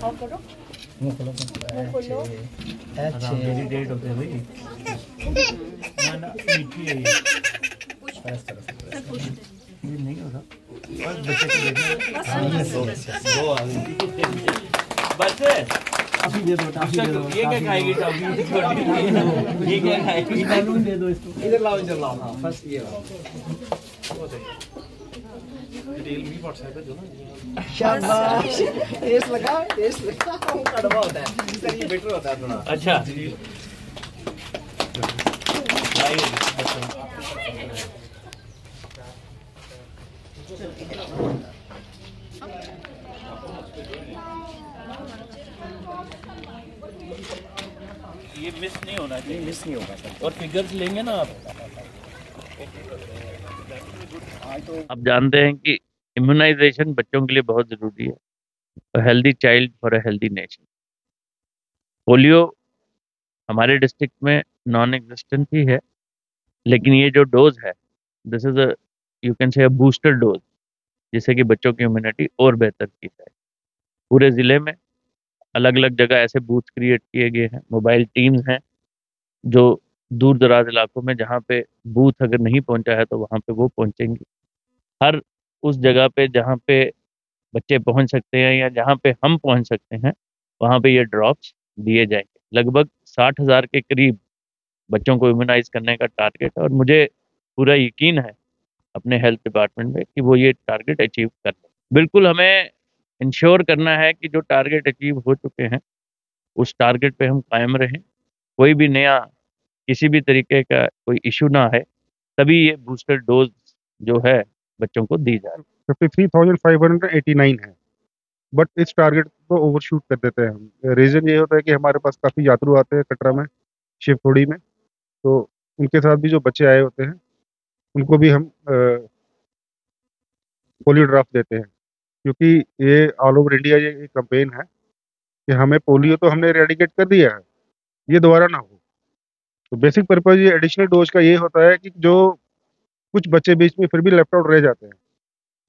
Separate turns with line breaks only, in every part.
Of करो,
मुंह खोलो
मुंह खोलो।
मेरी डेट होते हैं भाई ना ना मीठी है ये नहीं होगा और बच्चे को देखना दो आ गई बस
टॉफी दे दो, टॉफी दे दो।
ये क्या खाएगी टॉफी ये क्या खाएगी
बैलून दे दो इसको।
इधर लाओ हाँ फर्स्ट ये लाओ
रियलमी व्हाट्सएप है जो ना
शाबाश टेस्ट लगा कड़वा होता है सर ये बेटर होता है थोड़ा
अच्छा ये मिस नहीं होना चाहिए,
मिस नहीं होगा सर
और फिगर्स लेंगे ना आप आप जानते हैं कि इम्यूनाइजेशन बच्चों के लिए बहुत ज़रूरी है। Healthy child for a healthy nation. Polio हमारे डिस्ट्रिक्ट में नॉन एग्जिस्टेंट ही है, लेकिन ये जो डोज है this is a you can say a booster dose, जिससे कि बच्चों की इम्यूनिटी और बेहतर की जाए। पूरे ज़िले में अलग अलग जगह ऐसे बूथ क्रिएट किए गए हैं, मोबाइल टीम्स हैं जो दूर दराज इलाकों में जहाँ पे बूथ अगर नहीं पहुंचा है तो वहाँ पे वो पहुंचेंगी। हर उस जगह पे जहाँ पे बच्चे पहुंच सकते हैं या जहाँ पे हम पहुंच सकते हैं वहाँ पे ये ड्रॉप्स दिए जाएंगे। लगभग 60,000 के करीब बच्चों को इम्यूनाइज करने का टारगेट है और मुझे पूरा यकीन है अपने हेल्थ डिपार्टमेंट में कि वो ये टारगेट अचीव कर लें। बिल्कुल हमें इंश्योर करना है कि जो टारगेट अचीव हो चुके हैं उस टारगेट पे हम कायम रहें, कोई भी नया किसी भी तरीके का कोई इशू ना है, तभी ये बूस्टर डोज जो है बच्चों को दी जाए।
53,589 है, बट इस टारगेट को ओवरशूट कर देते हैं हम। रीज़न ये होता है कि हमारे पास काफ़ी यात्रु आते हैं कटरा में, शिवखोड़ी में, तो उनके साथ भी जो बच्चे आए होते हैं उनको भी हम पोलियो ड्रॉप देते हैं, क्योंकि ये ऑल ओवर इंडिया ये कैंपेन है कि हमें पोलियो तो हमने एरेडिकेट कर दिया है, ये दोबारा ना हो। तो बेसिक पर्पज़ ये एडिशनल डोज का ये होता है कि जो कुछ बच्चे बीच में फिर भी लेफ्ट आउट रह जाते हैं,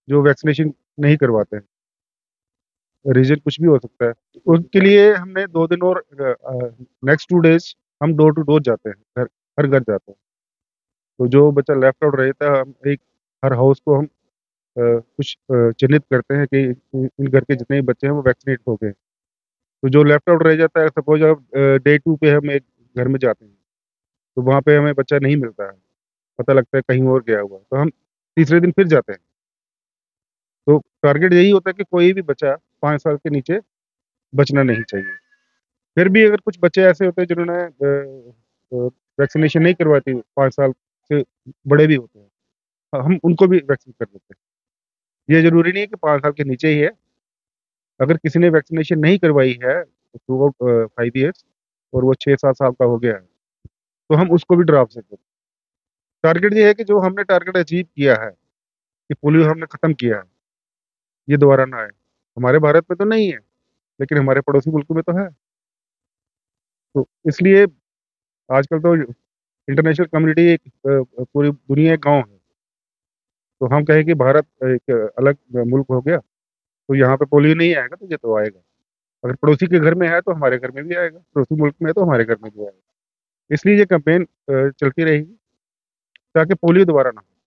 जो वैक्सीनेशन नहीं करवाते हैं, रीज़न कुछ भी हो सकता है, उसके लिए हमने 2 दिन और नेक्स्ट 2 डेज़ हम डोर टू डोर जाते हैं, हर घर जाते हैं। तो जो बच्चा लेफ्ट आउट रहता है, हम एक हर हाउस को हम कुछ चिन्हित करते हैं कि इन घर के जितने भी बच्चे हैं वो वैक्सीनेट हो गए। तो जो लेफ्ट आउट रह जाता है, सपोज़ अब डे 2 पे हम एक घर में जाते हैं, तो वहाँ पे हमें बच्चा नहीं मिलता है, पता लगता है कहीं और गया हुआ है, तो हम तीसरे दिन फिर जाते हैं। तो टारगेट यही होता है कि कोई भी बच्चा 5 साल के नीचे बचना नहीं चाहिए। फिर भी अगर कुछ बच्चे ऐसे होते हैं जिन्होंने वैक्सीनेशन नहीं करवाई थी, 5 साल से बड़े भी होते हैं, हम उनको भी वैक्सीन कर देते हैं। ये ज़रूरी नहीं है कि 5 साल के नीचे ही है, अगर किसी ने वैक्सीनेशन नहीं करवाई है थ्रू आउट 5 ईयर्स और वो 6-7 साल का हो गया है, तो हम उसको भी ड्रॉप सकते हैं। टारगेट ये है कि जो हमने टारगेट अचीव किया है कि पोलियो हमने ख़त्म किया है, ये दोबारा ना आए। हमारे भारत में तो नहीं है, लेकिन हमारे पड़ोसी मुल्कों में तो है। तो इसलिए आजकल तो इंटरनेशनल कम्युनिटी एक पूरी दुनिया एक गाँव है। तो हम कहें कि भारत एक अलग मुल्क हो गया, तो यहाँ पे पोलियो नहीं आएगा, तो ये तो आएगा। अगर पड़ोसी के घर में है तो हमारे घर में भी आएगा, पड़ोसी मुल्क में है तो हमारे घर में भी आएगा। इसलिए ये कैंपेन चलती रहेगी ताकि पोलियो दोबारा ना हो।